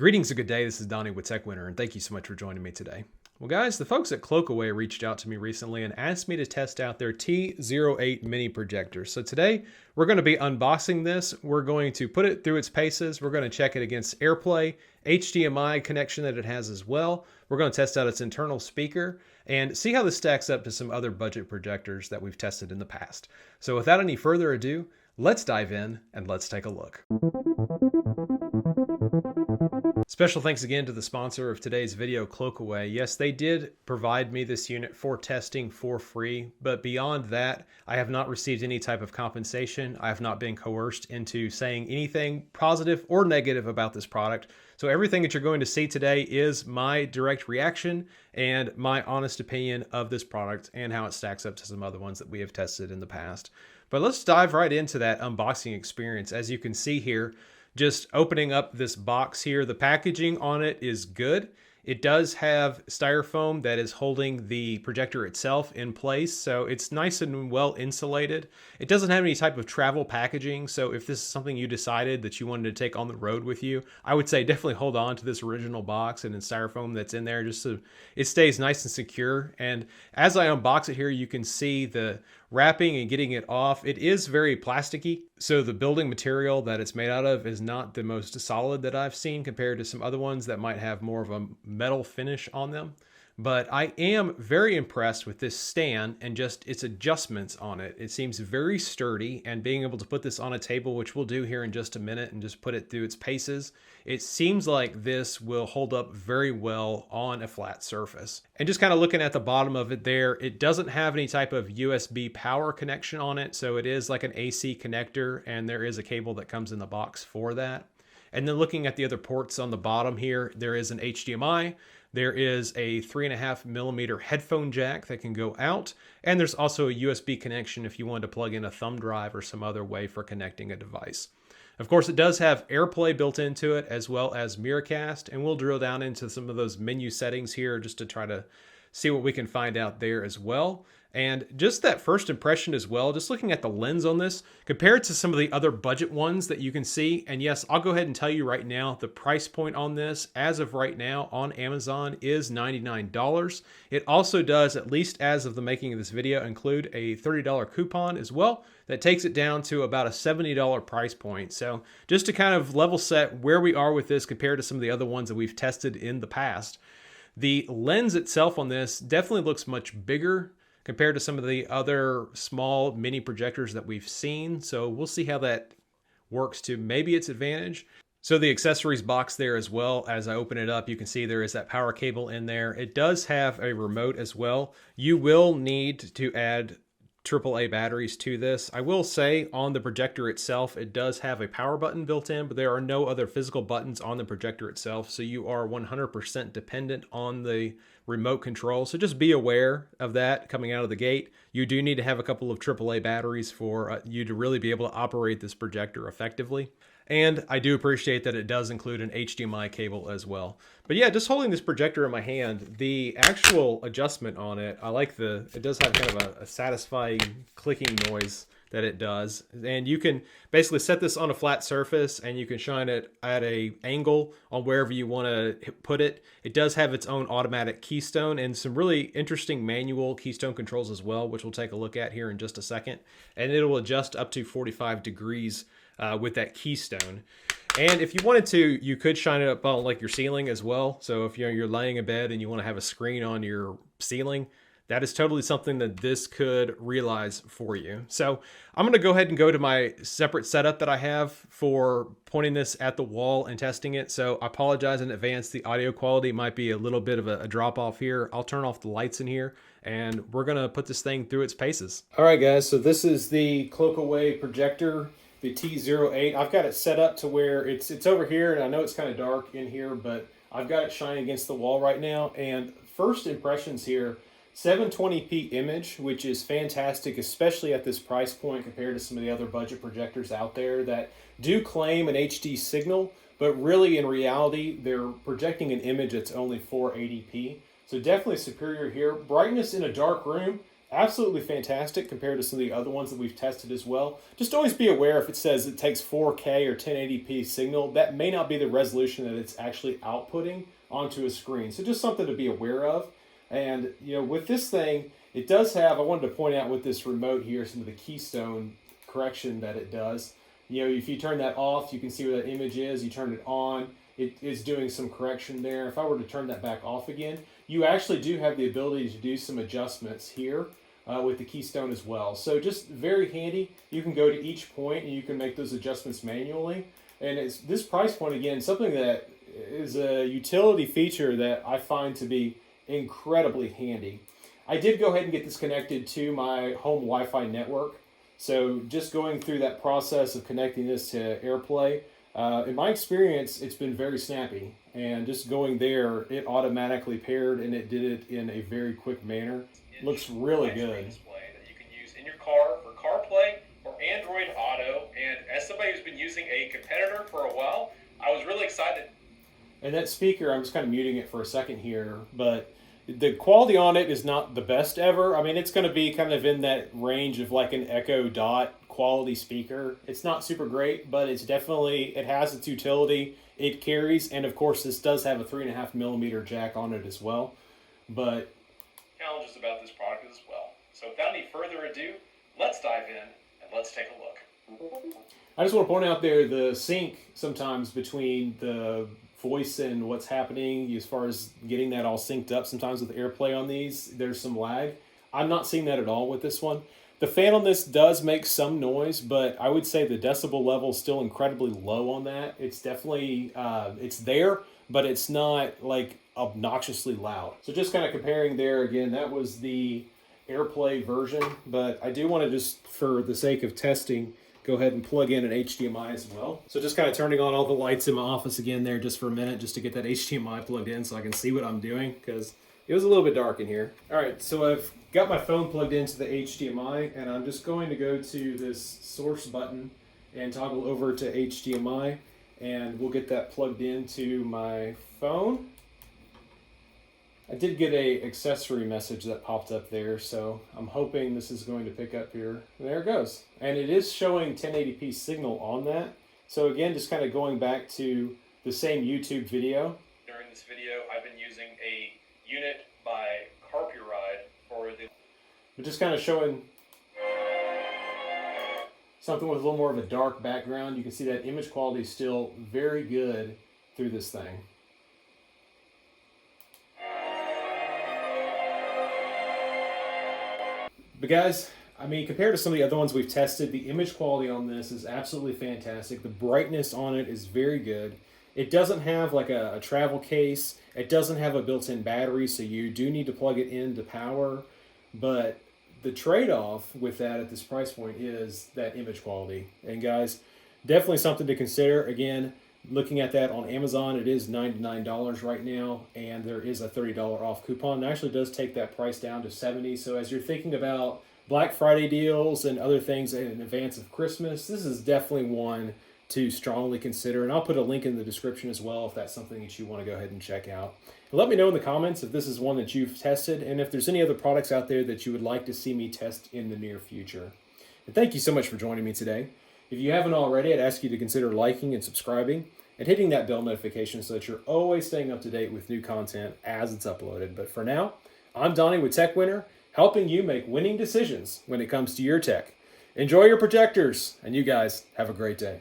Greetings and good day. This is Donnie with TechWinner, and thank you so much for joining me today. Well, guys, the folks at Clokowe reached out to me recently and asked me to test out their T08 mini projector. So today we're going to be unboxing this. We're going to put it through its paces. We're going to check it against Airplay, HDMI connection that it has as well. We're going to test out its internal speaker and see how this stacks up to some other budget projectors that we've tested in the past. So without any further ado, let's dive in and let's take a look. Special thanks again to the sponsor of today's video, Clokowe. Yes, they did provide me this unit for testing for free, but beyond that, I have not received any type of compensation. I have not been coerced into saying anything positive or negative about this product. So everything that you're going to see today is my direct reaction and my honest opinion of this product and how it stacks up to some other ones that we have tested in the past. But let's dive right into that unboxing experience. As you can see here, just opening up this box here, the packaging on it is good. It does have styrofoam that is holding the projector itself in place, so it's nice and well insulated. It doesn't have any type of travel packaging, so if this is something you decided that you wanted to take on the road with you, I would say definitely hold on to this original box and the styrofoam that's in there just so it stays nice and secure. And as I unbox it here, you can see the wrapping and getting it off. It is very plasticky, so the building material that it's made out of is not the most solid that I've seen compared to some other ones that might have more of a metal finish on them. But I am very impressed with this stand and just its adjustments on it. It seems very sturdy, and being able to put this on a table, which we'll do here in just a minute, and just put it through its paces, it seems like this will hold up very well on a flat surface. And just kind of looking at the bottom of it there, it doesn't have any type of USB power connection on it, so it is like an AC connector, and there is a cable that comes in the box for that. And then looking at the other ports on the bottom here, there is an HDMI. There is a 3.5mm headphone jack that can go out, and there's also a USB connection if you wanted to plug in a thumb drive or some other way for connecting a device. Of course, it does have Airplay built into it as well as Miracast, and we'll drill down into some of those menu settings here just to try to see what we can find out there as well. And just that first impression as well, just looking at the lens on this, compared to some of the other budget ones that you can see. And yes, I'll go ahead and tell you right now, the price point on this, as of right now on Amazon, is $99. It also does, at least as of the making of this video, include a $30 coupon as well. That takes it down to about a $70 price point. So just to kind of level set where we are with this compared to some of the other ones that we've tested in the past. The lens itself on this definitely looks much bigger compared to some of the other small mini projectors that we've seen. So we'll see how that works to maybe its advantage. So the accessories box there as well, as I open it up, you can see there is that power cable in there. It does have a remote as well. You will need to add AAA batteries to this. I will say on the projector itself, it does have a power button built in, but there are no other physical buttons on the projector itself. So you are 100% dependent on the remote control. So just be aware of that coming out of the gate. You do need to have a couple of AAA batteries for you to really be able to operate this projector effectively. And I do appreciate that it does include an HDMI cable as well. But yeah, just holding this projector in my hand, the actual adjustment on it, I like it does have kind of a satisfying clicking noise that it does. And you can basically set this on a flat surface and you can shine it at an angle on wherever you want to put it. It does have its own automatic keystone and some really interesting manual keystone controls as well, which we'll take a look at here in just a second. And it will adjust up to 45 degrees with that keystone. And if you wanted to, you could shine it up on like your ceiling as well. So if you're laying in bed and you want to have a screen on your ceiling, that is totally something that this could realize for you. So I'm going to go ahead and go to my separate setup that I have for pointing this at the wall and testing it. So I apologize in advance. The audio quality might be a little bit of a drop off here. I'll turn off the lights in here and we're going to put this thing through its paces. All right, guys. So this is the Clokowe projector, the T08. I've got it set up to where it's over here, and I know it's kind of dark in here, but I've got it shining against the wall right now. And first impressions here, 720p image, which is fantastic, especially at this price point compared to some of the other budget projectors out there that do claim an HD signal, but really in reality, they're projecting an image that's only 480p. So definitely superior here. Brightness in a dark room, absolutely fantastic compared to some of the other ones that we've tested as well. Just always be aware if it says it takes 4K or 1080p signal, that may not be the resolution that it's actually outputting onto a screen. So just something to be aware of. And with this thing, it does have, I wanted to point out with this remote here, some of the keystone correction that it does. If you turn that off, you can see where that image is. You turn it on, it is doing some correction there. If I were to turn that back off again, you actually do have the ability to do some adjustments here with the keystone as well. So just very handy. You can go to each point and you can make those adjustments manually. And it's this price point, again, something that is a utility feature that I find to be incredibly handy. I did go ahead and get this connected to my home Wi-Fi network. So just going through that process of connecting this to Airplay, in my experience, it's been very snappy. And just going there, it automatically paired and it did it in a very quick manner. Looks really good. Display that you can use in your car for CarPlay or Android Auto. And as somebody who's been using a competitor for a while, I was really excited. And that speaker, I'm just kind of muting it for a second here, but the quality on it is not the best ever. I mean, it's going to be kind of in that range of like an Echo Dot quality speaker. It's not super great, but it's definitely, it has its utility. It carries, and of course, this does have a 3.5mm jack on it as well. But challenges about this product as well. So without any further ado, let's dive in and let's take a look. I just want to point out there the sync sometimes between the voice and what's happening as far as getting that all synced up. Sometimes with Airplay on these, there's some lag. I'm not seeing that at all with this one. The fan on this does make some noise, but I would say the decibel level is still incredibly low on that. It's definitely, it's there, but it's not like obnoxiously loud. So just kind of comparing there again, that was the Airplay version, but I do want to just, for the sake of testing, go ahead and plug in an HDMI as well. So just kind of turning on all the lights in my office again there just for a minute, just to get that HDMI plugged in so I can see what I'm doing, because it was a little bit dark in here. All right, so I've got my phone plugged into the HDMI, and I'm just going to go to this source button and toggle over to HDMI, and we'll get that plugged into my phone. I did get a accessory message that popped up there, so I'm hoping this is going to pick up here. And there it goes. And it is showing 1080p signal on that. So again, just kind of going back to the same YouTube video. During this video, I've been using a unit by Carpuride for the... But just kind of showing something with a little more of a dark background. You can see that image quality is still very good through this thing. But guys, I mean, compared to some of the other ones we've tested, the image quality on this is absolutely fantastic. The brightness on it is very good. It doesn't have like a travel case. It doesn't have a built-in battery, so you do need to plug it into power. But the trade-off with that at this price point is that image quality. And guys, definitely something to consider. Again, looking at that on Amazon, it is $99 right now, and there is a $30 off coupon. It actually does take that price down to $70. So as you're thinking about Black Friday deals and other things in advance of Christmas, this is definitely one to strongly consider. And I'll put a link in the description as well if that's something that you want to go ahead and check out. And let me know in the comments if this is one that you've tested, and if there's any other products out there that you would like to see me test in the near future. And thank you so much for joining me today. If you haven't already, I'd ask you to consider liking and subscribing and hitting that bell notification so that you're always staying up to date with new content as it's uploaded. But for now, I'm Donnie with Tech Winner, helping you make winning decisions when it comes to your tech. Enjoy your projectors, and you guys have a great day.